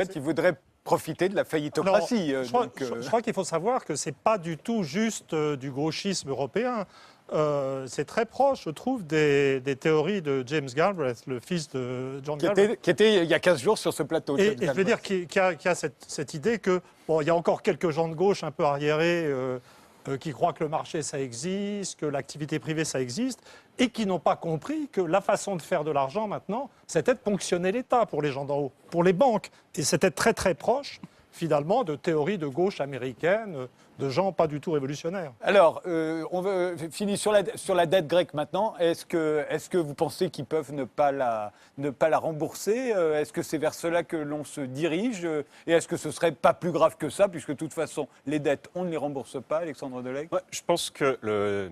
En fait, ils voudraient profiter de la faillitocratie. Je crois qu'il faut savoir que ce n'est pas du tout juste du gauchisme européen. C'est très proche, je trouve, des théories de James Galbraith, le fils de John Galbraith. Qui était il y a 15 jours sur ce plateau. Et je veux dire qu'il y a cette idée que, bon, il y a encore quelques gens de gauche un peu arriérés qui croient que le marché, ça existe, que l'activité privée, ça existe, et qui n'ont pas compris que la façon de faire de l'argent maintenant, c'était de ponctionner l'État pour les gens d'en haut, pour les banques. Et c'était très très proche, finalement, de théories de gauche américaine, de gens pas du tout révolutionnaires. Alors, on finit sur la dette grecque maintenant. Est-ce que vous pensez qu'ils peuvent ne pas la rembourser? Est-ce que c'est vers cela que l'on se dirige? Et est-ce que ce ne serait pas plus grave que ça, puisque de toute façon, les dettes, on ne les rembourse pas, Alexandre Delegue? Ouais, je pense que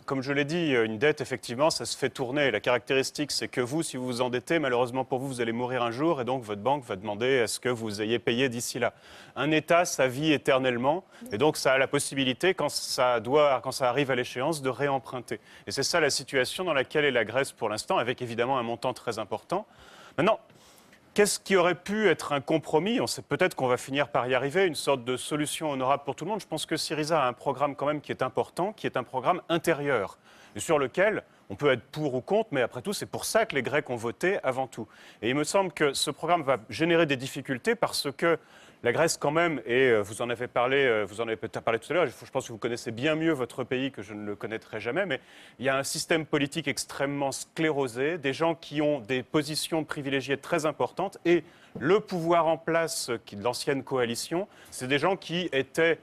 comme je l'ai dit, une dette, effectivement, ça se fait tourner. La caractéristique, c'est que vous, si vous vous endettez, malheureusement pour vous, vous allez mourir un jour et donc votre banque va demander est ce que vous ayez payé d'ici là. Un État, ça vit éternellement et donc ça a la possibilité, quand ça arrive à l'échéance, de réemprunter. Et c'est ça la situation dans laquelle est la Grèce pour l'instant, avec évidemment un montant très important. Maintenant, qu'est-ce qui aurait pu être un compromis? On sait peut-être qu'on va finir par y arriver, une sorte de solution honorable pour tout le monde. Je pense que Syriza a un programme quand même qui est important, qui est un programme intérieur, et sur lequel on peut être pour ou contre, mais après tout, c'est pour ça que les Grecs ont voté avant tout. Et il me semble que ce programme va générer des difficultés parce que la Grèce, quand même, et vous en avez peut-être parlé tout à l'heure, je pense que vous connaissez bien mieux votre pays que je ne le connaîtrai jamais, mais il y a un système politique extrêmement sclérosé, des gens qui ont des positions privilégiées très importantes, et le pouvoir en place de l'ancienne coalition, c'est des gens qui étaient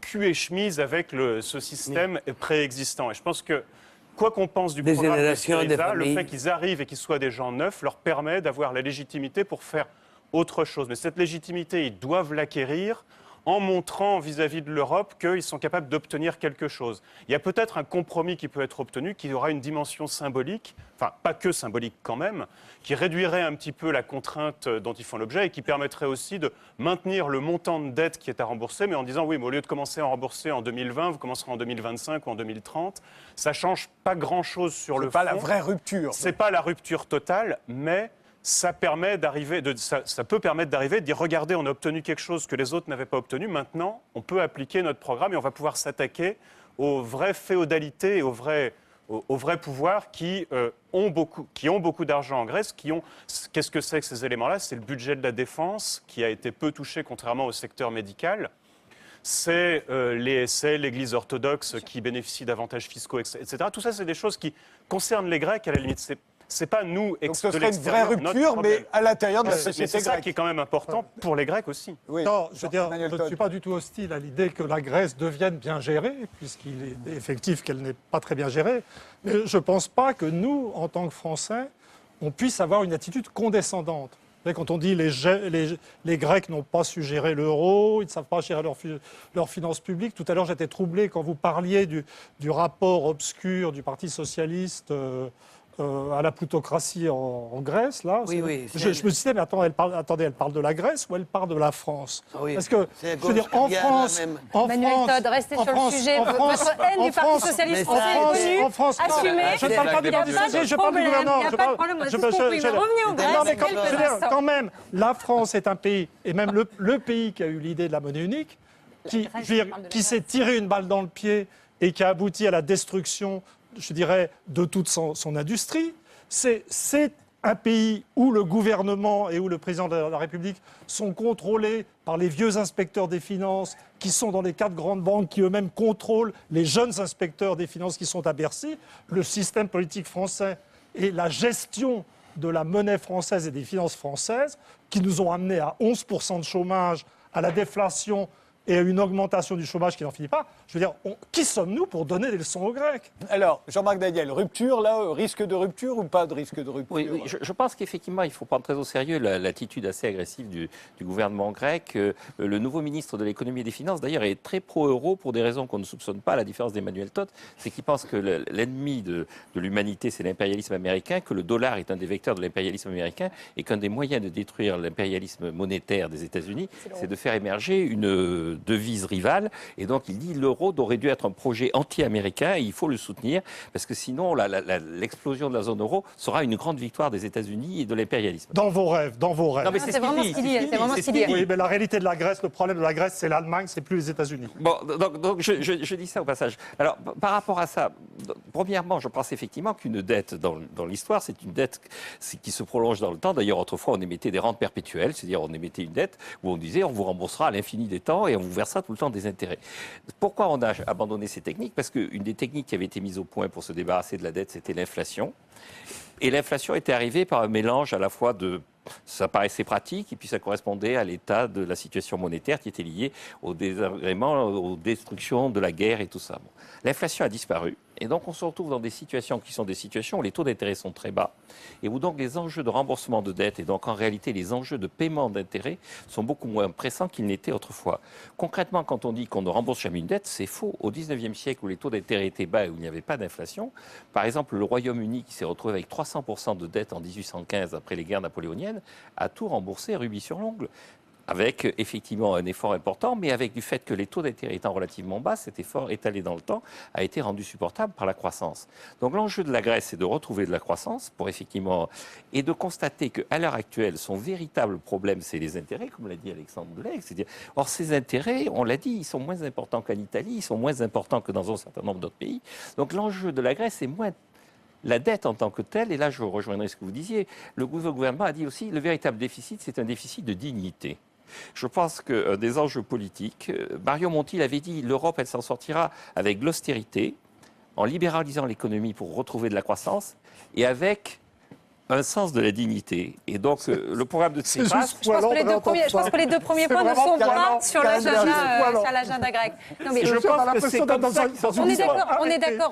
cul et chemise avec ce système préexistant. Et je pense que, quoi qu'on pense du programme de Syriza, le fait qu'ils arrivent et qu'ils soient des gens neufs leur permet d'avoir la légitimité pour faire autre chose. Mais cette légitimité, ils doivent l'acquérir en montrant vis-à-vis de l'Europe qu'ils sont capables d'obtenir quelque chose. Il y a peut-être un compromis qui peut être obtenu, qui aura une dimension symbolique, enfin pas que symbolique quand même, qui réduirait un petit peu la contrainte dont ils font l'objet et qui permettrait aussi de maintenir le montant de dette qui est à rembourser, mais en disant oui, mais au lieu de commencer à rembourser en 2020, vous commencerez en 2025 ou en 2030. Ça ne change pas grand-chose sur le fond. C'est pas la vraie rupture. C'est pas la rupture totale, mais ça peut permettre d'arriver, de dire regardez, on a obtenu quelque chose que les autres n'avaient pas obtenu. Maintenant, on peut appliquer notre programme et on va pouvoir s'attaquer aux vraies féodalités et aux vrais pouvoirs qui ont beaucoup d'argent en Grèce. Qu'est-ce que c'est que ces éléments-là? C'est le budget de la défense qui a été peu touché, contrairement au secteur médical. C'est l'Église orthodoxe qui bénéficie d'avantages fiscaux, etc. Tout ça, c'est des choses qui concernent les Grecs à la limite. C'est pas nous, donc ce serait une vraie rupture, mais à l'intérieur de la société grecque. C'est ça qui est quand même important pour les Grecs aussi. Oui. Non, je veux dire, je ne suis pas du tout hostile à l'idée que la Grèce devienne bien gérée, puisqu'il est effectif qu'elle n'est pas très bien gérée. Mais je ne pense pas que nous, en tant que Français, on puisse avoir une attitude condescendante. Quand on dit les Grecs n'ont pas su gérer l'euro, ils ne savent pas gérer leurs finances publiques. Tout à l'heure, j'étais troublé quand vous parliez du rapport obscur du Parti socialiste à la plutocratie en Grèce, là. Oui, je me disais, mais attends, elle parle de la Grèce ou elle parle de la France? Oui. Parce que, je veux dire, en France... Manuel Todd, restez sur le sujet. Votre haine du Parti socialiste français est connue, assumée. Je ne parle pas du Parti socialiste, je parle du gouvernement. Il n'y a pas de problème, j'ai compris. Mais revenez aux Grecs. Non, mais quand même, la France est un pays, et même le pays qui a eu l'idée de la monnaie unique, qui s'est tiré une balle dans le pied et qui a abouti à la destruction, je dirais, de toute son industrie. C'est un pays où le gouvernement et où le président de la République sont contrôlés par les vieux inspecteurs des finances qui sont dans les 4 grandes banques, qui eux-mêmes contrôlent les jeunes inspecteurs des finances qui sont à Bercy. Le système politique français et la gestion de la monnaie française et des finances françaises qui nous ont amenés à 11% de chômage, à la déflation et à une augmentation du chômage qui n'en finit pas. Je veux dire, qui sommes-nous pour donner des leçons aux Grecs? Alors, Jean-Marc Daniel, rupture, là, risque de rupture ou pas de risque de rupture? Oui, je pense qu'effectivement, il faut prendre très au sérieux l'attitude assez agressive du gouvernement grec. Le nouveau ministre de l'économie et des finances, d'ailleurs, est très pro-euro pour des raisons qu'on ne soupçonne pas, à la différence d'Emmanuel Todd. C'est qu'il pense que l'ennemi de l'humanité, c'est l'impérialisme américain, que le dollar est un des vecteurs de l'impérialisme américain et qu'un des moyens de détruire l'impérialisme monétaire des États-Unis, c'est de faire émerger une devise rivale. Et donc, il dit l'euro aurait dû être un projet anti-américain et il faut le soutenir parce que sinon, l'explosion de la zone euro sera une grande victoire des États-Unis et de l'impérialisme. Dans vos rêves, dans vos rêves. Non, mais C'est vraiment ce qu'il dit. C'est vraiment ce qu'il dit. Oui, mais la réalité de la Grèce, le problème de la Grèce, c'est l'Allemagne, c'est plus les États-Unis. Bon, donc je dis ça au passage. Alors, par rapport à ça, premièrement, je pense effectivement qu'une dette dans l'histoire, c'est une dette qui se prolonge dans le temps. D'ailleurs, autrefois, on émettait des rentes perpétuelles, c'est-à-dire on émettait une dette où on disait on vous remboursera à l'infini des temps et on vous versera tout le temps des intérêts. Pourquoi on a abandonné ces techniques? Parce qu'une des techniques qui avait été mise au point pour se débarrasser de la dette, c'était l'inflation. Et l'inflation était arrivée par un mélange à la fois de... Ça paraissait pratique et puis ça correspondait à l'état de la situation monétaire qui était liée au désagrément, aux destructions de la guerre et tout ça. Bon. L'inflation a disparu et donc on se retrouve dans des situations qui sont des situations où les taux d'intérêt sont très bas et où donc les enjeux de remboursement de dette et donc en réalité les enjeux de paiement d'intérêt sont beaucoup moins pressants qu'ils n'étaient autrefois. Concrètement, quand on dit qu'on ne rembourse jamais une dette, c'est faux. Au 19e siècle où les taux d'intérêt étaient bas et où il n'y avait pas d'inflation, par exemple le Royaume-Uni qui s'est retrouvé avec 300% de dette en 1815 après les guerres napoléoniennes, a tout remboursé rubis sur l'ongle, avec effectivement un effort important, mais avec du fait que les taux d'intérêt étant relativement bas, cet effort étalé dans le temps a été rendu supportable par la croissance. Donc l'enjeu de la Grèce, c'est de retrouver de la croissance pour effectivement et de constater qu'à l'heure actuelle, son véritable problème, c'est les intérêts, comme l'a dit Alexandre Delegue. C'est-à-dire, or ces intérêts, on l'a dit, ils sont moins importants qu'en Italie, ils sont moins importants que dans un certain nombre d'autres pays. Donc l'enjeu de la Grèce est moins la dette en tant que telle, et là je rejoindrai ce que vous disiez, le gouvernement a dit aussi le véritable déficit, c'est un déficit de dignité. Je pense que des enjeux politiques, Mario Monti l'avait dit, l'Europe elle s'en sortira avec l'austérité, en libéralisant l'économie pour retrouver de la croissance, et avec un sens de la dignité. Et donc, le programme de Tsipras... Je pense que les deux premiers points ne sont pas sur l'agenda grec. Non, mais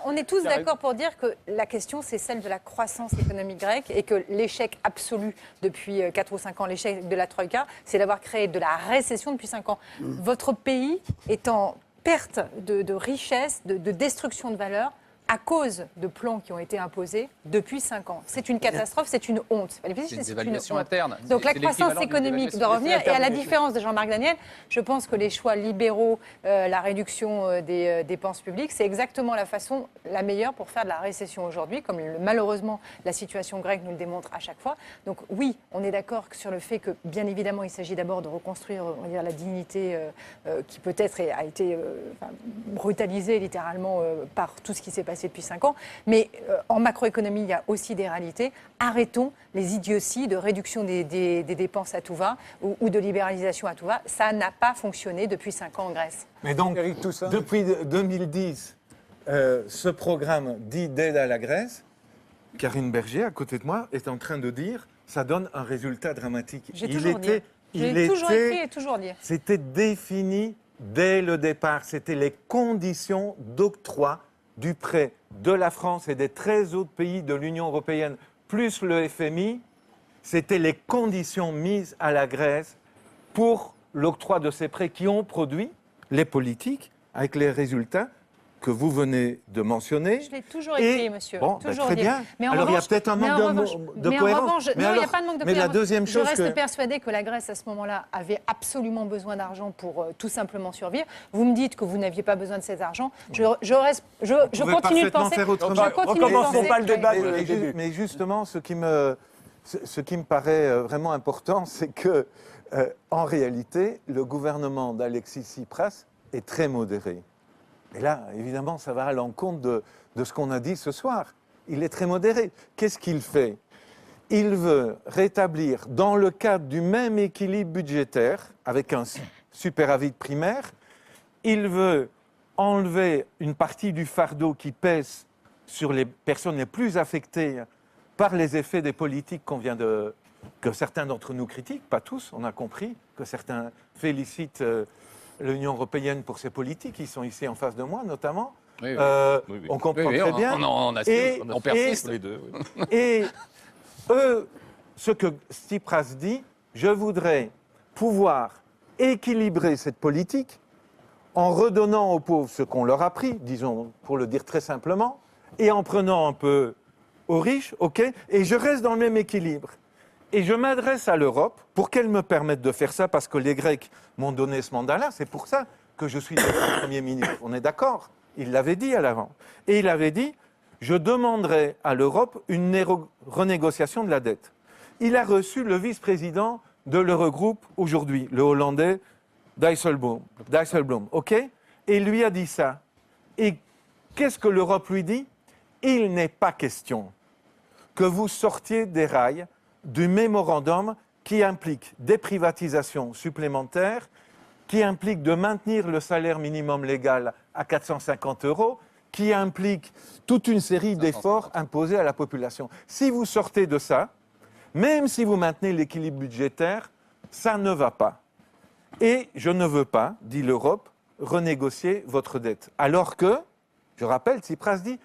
on est tous d'accord pour dire que la question, c'est celle de la croissance économique grecque et que l'échec absolu depuis 4 ou 5 ans, l'échec de la Troïka, c'est d'avoir créé de la récession depuis 5 ans. Votre pays est en perte de richesse, de destruction de valeur, à cause de plans qui ont été imposés depuis 5 ans. C'est une catastrophe, c'est une honte. C'est une dévaluation interne. Donc la croissance économique doit revenir. Et à la différence de Jean-Marc Daniel, je pense que les choix libéraux, la réduction des dépenses publiques, c'est exactement la façon la meilleure pour faire de la récession aujourd'hui, comme malheureusement la situation grecque nous le démontre à chaque fois. Donc oui, on est d'accord sur le fait que, bien évidemment, il s'agit d'abord de reconstruire la dignité qui peut-être a été brutalisée littéralement par tout ce qui s'est passé depuis 5 ans, mais en macroéconomie, il y a aussi des réalités. Arrêtons les idioties de réduction des dépenses à tout va ou de libéralisation à tout va. Ça n'a pas fonctionné depuis 5 ans en Grèce. Mais donc, depuis 2010, ce programme dit d'aide à la Grèce, Karine Berger, à côté de moi, est en train de dire ça donne un résultat dramatique. J'ai toujours dit. J'ai toujours écrit et toujours dit. C'était défini dès le départ. C'était les conditions d'octroi du prêt de la France et des 13 autres pays de l'Union européenne, plus le FMI, c'était les conditions mises à la Grèce pour l'octroi de ces prêts qui ont produit les politiques avec les résultats que vous venez de mentionner. Je l'ai toujours écrit, monsieur. Bon, toujours très bien. Mais alors, il y a peut-être un manque de cohérence. Non, il n'y a pas de manque de cohérence. Mais la deuxième chose je reste persuadée que la Grèce, à ce moment-là, avait absolument besoin d'argent pour tout simplement survivre. Vous me dites que vous n'aviez pas besoin de cet argent. Je continue de penser... Recommençons pas le débat. Mais justement, ce qui me paraît vraiment important, c'est que, en réalité, le gouvernement d'Alexis Tsipras est très modéré. Et là, évidemment, ça va à l'encontre de ce qu'on a dit ce soir. Il est très modéré. Qu'est-ce qu'il fait? Il veut rétablir, dans le cadre du même équilibre budgétaire, avec un superávit primaire, il veut enlever une partie du fardeau qui pèse sur les personnes les plus affectées par les effets des politiques que certains d'entre nous critiquent, pas tous, on a compris, que certains félicitent l'Union européenne pour ses politiques, ils sont ici en face de moi notamment. Oui. On comprend très bien. On persiste les deux. Et eux, ce que Tsipras dit, je voudrais pouvoir équilibrer cette politique en redonnant aux pauvres ce qu'on leur a pris, disons, pour le dire très simplement, et en prenant un peu aux riches, ok, et je reste dans le même équilibre. Et je m'adresse à l'Europe pour qu'elle me permette de faire ça, parce que les Grecs m'ont donné ce mandat-là. C'est pour ça que je suis devenu Premier ministre. On est d'accord? Il l'avait dit à l'avant. Et il avait dit, je demanderai à l'Europe une renégociation de la dette. Il a reçu le vice-président de l'Eurogroupe aujourd'hui, le Hollandais Dijsselbloem, ok? Et il lui a dit ça. Et qu'est-ce que l'Europe lui dit? Il n'est pas question que vous sortiez des rails du mémorandum qui implique des privatisations supplémentaires, qui implique de maintenir le salaire minimum légal à 450 €, qui implique toute une série d'efforts imposés à la population. Si vous sortez de ça, même si vous maintenez l'équilibre budgétaire, ça ne va pas. Et je ne veux pas, dit l'Europe, renégocier votre dette. Alors que, je rappelle, Tsipras dit,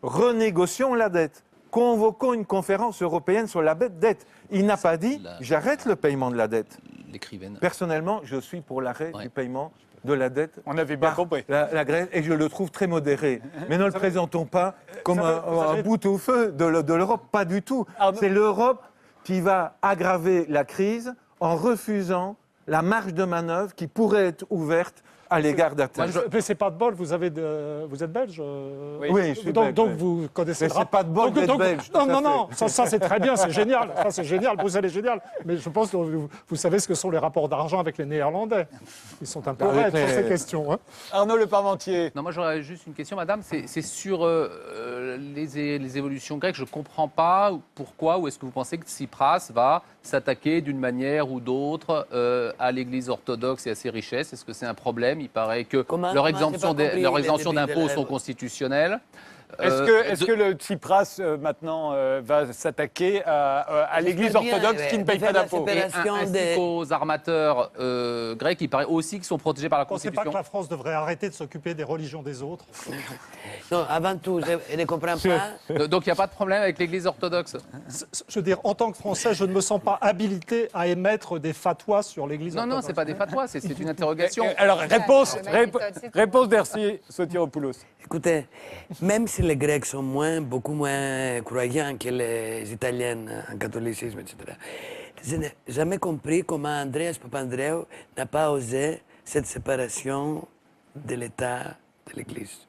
renégocions la dette. Convoquons une conférence européenne sur la dette. Il n'a pas dit, j'arrête le paiement de la dette. L'écrivaine. Personnellement, je suis pour l'arrêt du paiement de la dette. On avait bien compris. La Grèce, et je le trouve très modéré. Mais ne le présentons pas comme un bout au feu de l'Europe. Pas du tout. C'est l'Europe qui va aggraver la crise en refusant la marge de manœuvre qui pourrait être ouverte à l'égard d'Athènes. Mais c'est pas de bol, vous êtes belge Oui, je suis belge. Donc vous connaissez Mais le c'est rap- pas de bol donc- d'être belge, Non, tout à non, fait. ça c'est très bien, c'est génial. Ça c'est génial, Bruxelles est génial. Mais je pense que vous savez ce que sont les rapports d'argent avec les Néerlandais. Ils sont un peu raides sur ces questions. Hein. Arnaud Le Parmentier. Non, moi j'aurais juste une question, madame. C'est sur les évolutions grecques. Je ne comprends pas pourquoi, ou est-ce que vous pensez que Tsipras va s'attaquer d'une manière ou d'autre à l'Église orthodoxe et à ses richesses? Est-ce que c'est un problème? Il paraît que leurs exemptions d'impôts sont constitutionnelles. Est-ce que le Tsipras, maintenant, va s'attaquer à l'Église orthodoxe qui ne paye pas d'impôts? Ainsi qu'aux armateurs grecs, il paraît aussi qu'ils sont protégés par la Vous ne pensez Constitution. pas que la France devrait arrêter de s'occuper des religions des autres? Non, avant tout, je ne comprends pas. Donc il n'y a pas de problème avec l'Église orthodoxe. Je veux dire, en tant que Français, je ne me sens pas habilité à émettre des fatwas sur l'Église Non, orthodoxe. non, c'est pas des fatwas, c'est une interrogation. Alors, c'est réponse d'Ercy Sotiropoulos. Écoutez, même si les Grecs sont beaucoup moins croyants que les Italiens en catholicisme, etc., je n'ai jamais compris comment Andreas Papandreou n'a pas osé cette séparation de l'État de l'Église.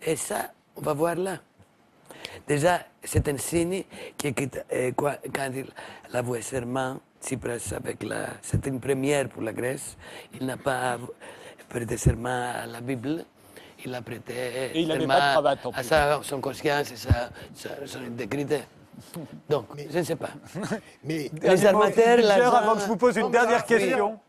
Et ça, on va voir là. Déjà, c'est un signe que quand il a avoué serment, Tsipras, c'est une première pour la Grèce. Il n'a pas prêté serment à la Bible. Il a prêté Et il n'avait serment pas de cravate en plus. son conscience et son intégrité. Donc, je ne sais pas. Mais Les armateurs, l'argent... Avant que je vous pose une dernière question.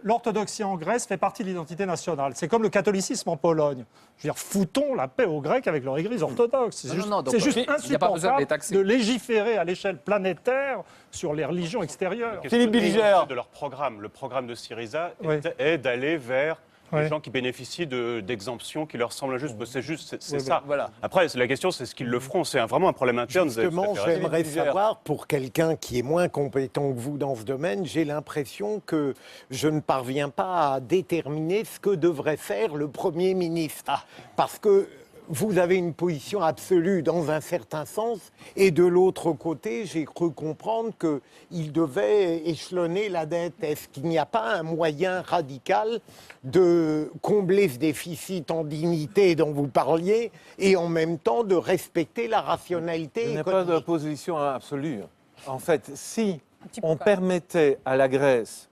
L'orthodoxie en Grèce fait partie de l'identité nationale. C'est comme le catholicisme en Pologne. Je veux dire, foutons la paix aux Grecs avec leur église orthodoxe. C'est juste il n'y a pas besoin de les insupportable taxer. de légiférer à l'échelle planétaire sur les religions extérieures. Philippe Bilger. De leur programme. Le programme de Syriza Oui. est d'aller vers Oui. les gens qui bénéficient d'exemptions qui leur semblent injustes. C'est juste, c'est Oui, ça. voilà. Après, la question, c'est ce qu'ils le feront. C'est vraiment un problème interne. vous avez tout à justement, fait raison. j'aimerais Bilger. savoir, pour quelqu'un qui est moins compétent que vous dans ce domaine, j'ai l'impression que je ne parviens pas à déterminer ce que devrait faire le Premier ministre. Parce que vous avez une position absolue dans un certain sens, et de l'autre côté, j'ai cru comprendre qu'il devait échelonner la dette. Est-ce qu'il n'y a pas un moyen radical de combler ce déficit en dignité dont vous parliez, et en même temps de respecter la rationalité Il n'y a pas de économique? position absolue. En fait, si petit peu on pas. permettait à la Grèce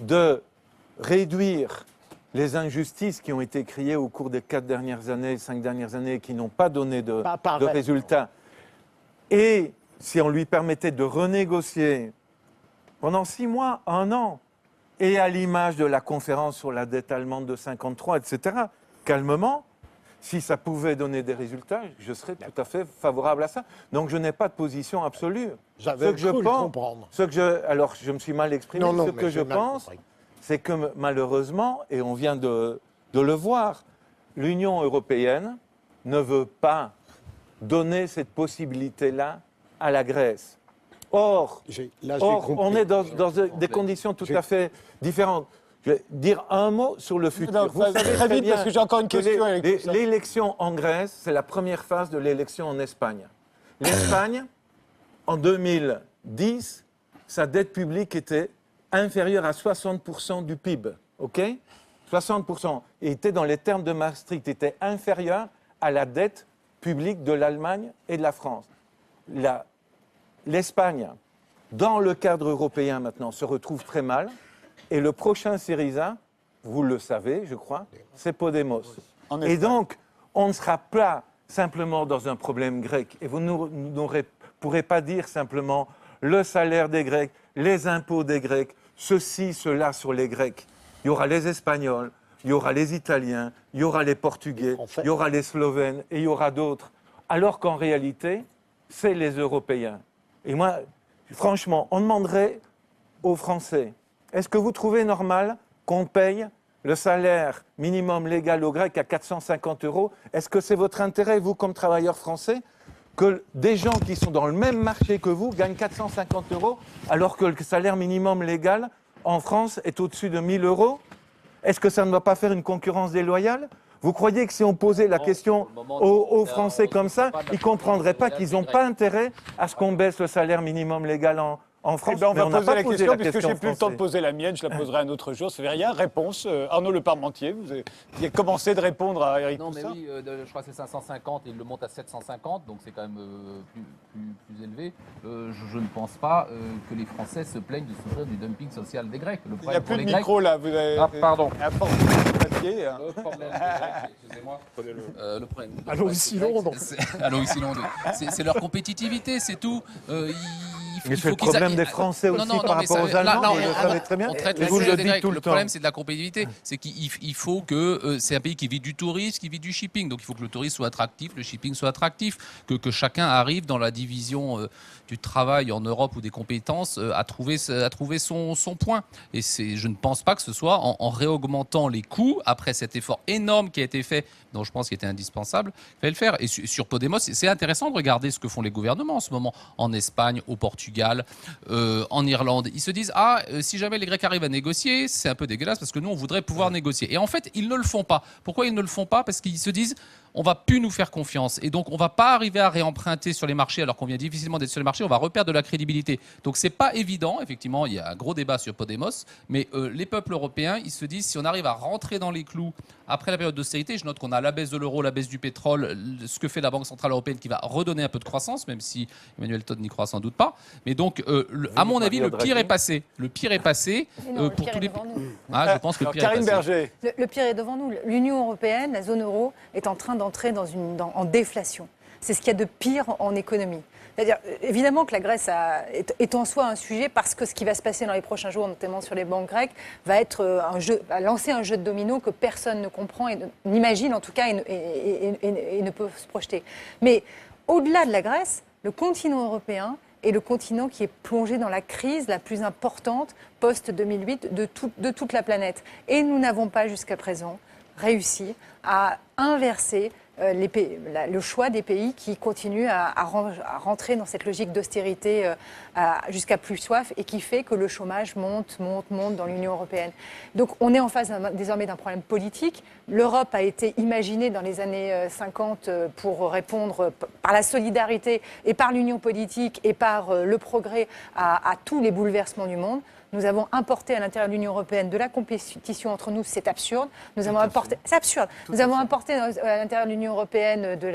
de réduire les injustices qui ont été créées au cours des 4 dernières années, 5 dernières années, qui n'ont pas donné de Pas pareil. résultats, et si on lui permettait de renégocier pendant 6 mois, 1 an, et à l'image de la conférence sur la dette allemande de 53, etc., calmement, si ça pouvait donner des résultats, je serais tout à fait favorable à ça. Donc je n'ai pas de position absolue. J'avais cru le comprendre. Alors je me suis mal exprimé. Non, non, ce mais que j'ai je mal pense, compris. c'est que malheureusement, et on vient de le voir, l'Union européenne ne veut pas donner cette possibilité-là à la Grèce. Or, Là, j'ai compris. on est dans des conditions tout à fait différentes. Je vais dire un mot sur le futur. Non, Vous savez très très vite, bien parce que j'ai encore une que question avec tout ça. l'élection en Grèce, c'est la première phase de l'élection en Espagne. L'Espagne, en 2010, sa dette publique était inférieure à 60% du PIB. OK ? 60%. Et était dans les termes de Maastricht, était inférieur à la dette publique de l'Allemagne et de la France. L'Espagne, dans le cadre européen maintenant, se retrouve très mal. Et le prochain Syriza, vous le savez, je crois, c'est Podemos. Et donc, on ne sera pas simplement dans un problème grec. Et vous ne pourrez pas dire simplement le salaire des Grecs, les impôts des Grecs, ceci, cela sur les Grecs. Il y aura les Espagnols, il y aura les Italiens, il y aura les Portugais, il y aura les Slovènes et il y aura d'autres. Alors qu'en réalité, c'est les Européens. Et moi, franchement, on demanderait aux Français, est-ce que vous trouvez normal qu'on paye le salaire minimum légal aux Grecs à 450 €? Est-ce que c'est votre intérêt, vous, comme travailleurs français, que des gens qui sont dans le même marché que vous gagnent 450 € alors que le salaire minimum légal en France est au-dessus de 1 000 €? Est-ce que ça ne va pas faire une concurrence déloyale? Vous croyez que si on posait la question aux Français comme ça, ils ne comprendraient pas qu'ils n'ont pas intérêt à ce qu'on baisse le salaire minimum légal en France? Eh ben, on va poser la question, puisque je n'ai plus le Français. temps de poser la mienne, je la poserai un autre jour. Ça ne fait rien. Réponse, Arnaud Le Parmentier, vous avez commencé de répondre à Éric Non, mais Toussaint. oui, je crois que c'est 550 et il le monte à 750, donc c'est quand même plus élevé. Je ne pense pas que les Français se plaignent de souffrir du dumping social des Grecs. Il n'y a plus de micro là. Vous avez, Ah, pardon. À force de papier, hein. Le problème des Grecs, excusez-moi. Le problème Allô, ici Londres. Allô, ici Londres. C'est leur compétitivité, c'est tout. Mais c'est le problème des Français aussi par rapport aux Allemands, vous le savez très bien. On traite Et la vous sujet le des dites Grecs. tout Le le temps. problème, c'est de la compétitivité. C'est qu'il faut que c'est un pays qui vit du tourisme, qui vit du shipping. Donc il faut que le tourisme soit attractif, le shipping soit attractif, que chacun arrive dans la division du travail en Europe ou des compétences à trouver son point. Et je ne pense pas que ce soit en réaugmentant les coûts après cet effort énorme qui a été fait, dont je pense qu'il était indispensable, il fallait le faire. Et sur Podemos, c'est intéressant de regarder ce que font les gouvernements en ce moment en Espagne, au Portugal, en Irlande. Ils se disent si jamais les Grecs arrivent à négocier, c'est un peu dégueulasse parce que nous on voudrait pouvoir négocier. Et en fait, ils ne le font pas. Pourquoi ils ne le font pas? Parce qu'ils se disent on va plus nous faire confiance et donc on va pas arriver à réemprunter sur les marchés alors qu'on vient difficilement d'être sur les marchés. On va reperdre de la crédibilité. Donc c'est pas évident. Effectivement, il y a un gros débat sur Podemos, mais les peuples européens, ils se disent si on arrive à rentrer dans les clous après la période d'austérité. Je note qu'on a la baisse de l'euro, la baisse du pétrole, ce que fait la Banque centrale européenne qui va redonner un peu de croissance, même si Emmanuel Todd n'y croit sans doute pas. Mais donc, à mon avis, le pire est passé. Le pire est passé Non, pour le pire tous est les. devant nous. Je pense que le pire Karine est passé. Berger. Le pire est devant nous. L'Union européenne, la zone euro, est en train d'entrer en déflation. C'est ce qu'il y a de pire en économie. C'est-à-dire, évidemment que la Grèce est en soi un sujet parce que ce qui va se passer dans les prochains jours, notamment sur les banques grecques, va lancer un jeu de domino que personne ne comprend et n'imagine en tout cas et ne peut se projeter. Mais au-delà de la Grèce, le continent européen est le continent qui est plongé dans la crise la plus importante post-2008 de toute la planète. Et nous n'avons pas jusqu'à présent réussi à inverser le choix des pays qui continuent à rentrer dans cette logique d'austérité jusqu'à plus soif et qui fait que le chômage monte dans l'Union européenne. Donc on est en face désormais d'un problème politique. L'Europe a été imaginée dans les années 50 pour répondre par la solidarité et par l'union politique et par le progrès à tous les bouleversements du monde. Nous avons importé à l'intérieur de l'Union européenne de la compétition entre nous, c'est absurde. C'est absurde. Nous avons importé à l'intérieur de l'Union européenne de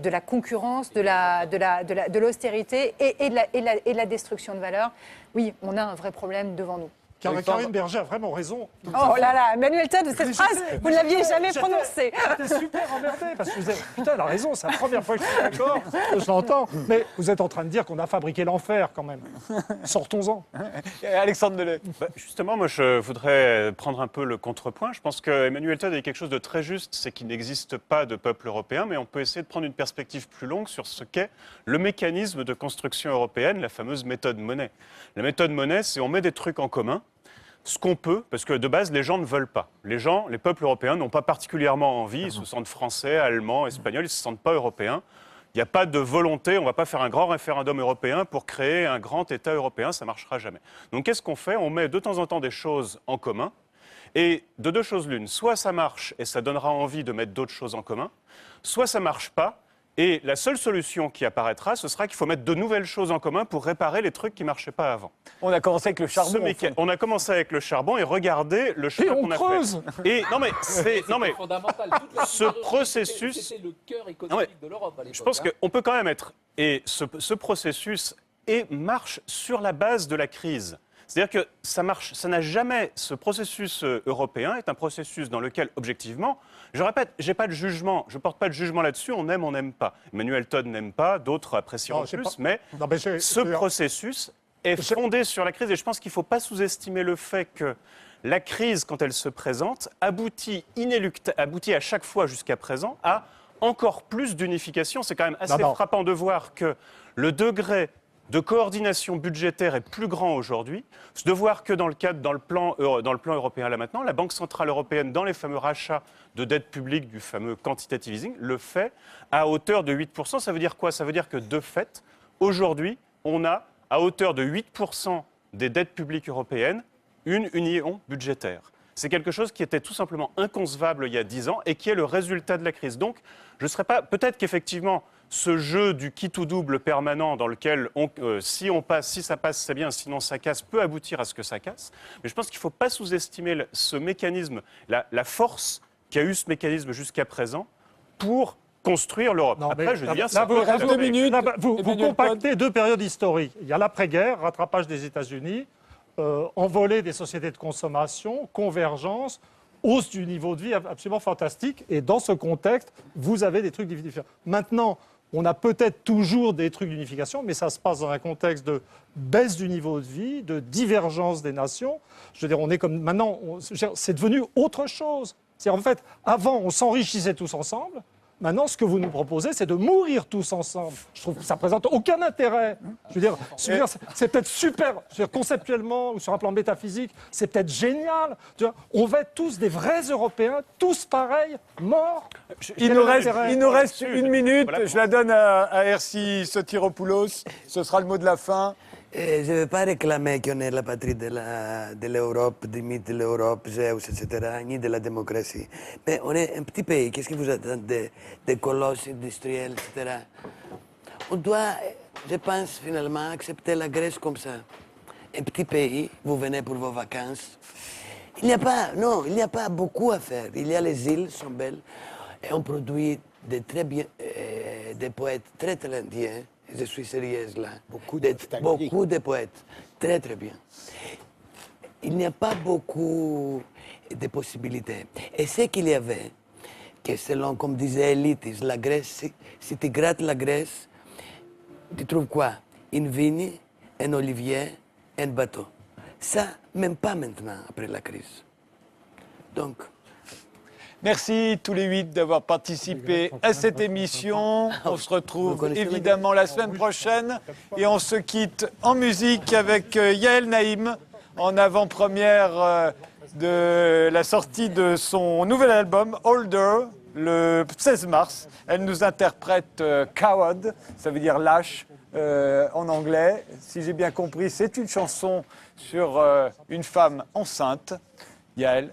la concurrence, de l'austérité et de la destruction de valeurs. Oui, on a un vrai problème devant nous. Karine Berger a vraiment raison. Oh là là, Emmanuel Todd, cette phrase, vous ne l'aviez jamais prononcée. J'étais super emmerdé parce que vous êtes... Putain, elle a raison, c'est la première fois que je suis d'accord, que je l'entends. Mais vous êtes en train de dire qu'on a fabriqué l'enfer quand même. Sortons-en. Alexandre Delay. Justement, moi, je voudrais prendre un peu le contrepoint. Je pense qu'Emmanuel Todd a dit quelque chose de très juste, c'est qu'il n'existe pas de peuple européen, mais on peut essayer de prendre une perspective plus longue sur ce qu'est le mécanisme de construction européenne, la fameuse méthode Monnet. La méthode Monnet, c'est on met des trucs en commun, ce qu'on peut, parce que de base, les gens ne veulent pas. Les peuples européens n'ont pas particulièrement envie, ils se sentent français, allemands, espagnols, ils ne se sentent pas européens. Il n'y a pas de volonté, on ne va pas faire un grand référendum européen pour créer un grand État européen, ça ne marchera jamais. Donc qu'est-ce qu'on fait? On met de temps en temps des choses en commun, et de deux choses l'une, soit ça marche et ça donnera envie de mettre d'autres choses en commun, soit ça ne marche pas, Et la seule solution qui apparaîtra, ce sera qu'il faut mettre de nouvelles choses en commun pour réparer les trucs qui ne marchaient pas avant. On a commencé avec le charbon. On a commencé avec le charbon et regardez le chemin qu'on a fait. Et non mais fondamental. ce processus, c'était le cœur économique de l'Europe à l'époque. je pense qu'on peut quand même être. Et ce processus marche sur la base de la crise. C'est-à-dire que ça marche, ça n'a jamais. Ce processus européen est un processus dans lequel, objectivement, je répète, j'ai pas de jugement, je porte pas de jugement là-dessus. On aime, on n'aime pas. Emmanuel Todd n'aime pas, d'autres apprécieront plus, mais ce processus est fondé sur la crise. Et je pense qu'il ne faut pas sous-estimer le fait que la crise, quand elle se présente, aboutit à chaque fois jusqu'à présent à encore plus d'unification. C'est quand même assez frappant de voir que le degré de coordination budgétaire est plus grand aujourd'hui, de voir que dans le plan européen là maintenant, la Banque centrale européenne, dans les fameux rachats de dette publique du fameux quantitative easing, le fait à hauteur de 8%. Ça veut dire quoi? Ça veut dire que de fait, aujourd'hui, on a à hauteur de 8% des dettes publiques européennes une union budgétaire. C'est quelque chose qui était tout simplement inconcevable il y a 10 ans et qui est le résultat de la crise. Donc, je ne serais pas... Peut-être qu'effectivement, ce jeu du qui tout double permanent dans lequel si ça passe, c'est bien, sinon ça casse, peut aboutir à ce que ça casse. Mais je pense qu'il ne faut pas sous-estimer ce mécanisme, la force qu'a eu ce mécanisme jusqu'à présent pour construire l'Europe. Après, je dis bien, ça vous compactez deux périodes historiques. Il y a l'après-guerre, rattrapage des États-Unis, envolée des sociétés de consommation, convergence, hausse du niveau de vie absolument fantastique. Et dans ce contexte, vous avez des trucs différents. Maintenant, on a peut-être toujours des trucs d'unification, mais ça se passe dans un contexte de baisse du niveau de vie, de divergence des nations. Je veux dire, on est comme maintenant, c'est devenu autre chose. C'est-à-dire, en fait, avant, on s'enrichissait tous ensemble. Maintenant, ce que vous nous proposez, c'est de mourir tous ensemble. Je trouve que ça ne présente aucun intérêt. Je veux dire, c'est peut-être super, je veux dire, conceptuellement ou sur un plan métaphysique, c'est peut-être génial. On va être tous des vrais Européens, tous pareils, morts. Il nous reste une minute. Je la donne à Ersi Sotiropoulos. Ce sera le mot de la fin. Je ne veux pas réclamer qu'on est la patrie de l'Europe, du mythe de l'Europe, Zeus, etc., ni de la démocratie. Mais on est un petit pays. Qu'est-ce que vous attendez des colosses industriels, etc. On doit, je pense, finalement, accepter la Grèce comme ça. Un petit pays, vous venez pour vos vacances. Il n'y a pas beaucoup à faire. Il y a les îles, sont belles, et on produit des poètes très talentueux. Je suis sérieuse là. Beaucoup de poètes. Très, très bien. Il n'y a pas beaucoup de possibilités. Et ce qu'il y avait, que selon, comme disait Elitis, la Grèce, si tu grattes la Grèce, tu trouves quoi? Une vigne, un olivier, un bateau. Ça, même pas maintenant, après la crise. Donc... Merci tous les 8 d'avoir participé à cette émission. On se retrouve évidemment la semaine prochaine et on se quitte en musique avec Yael Naïm en avant-première de la sortie de son nouvel album Older le 16 mars. Elle nous interprète Coward, ça veut dire lâche en anglais. Si j'ai bien compris, c'est une chanson sur une femme enceinte. Yael,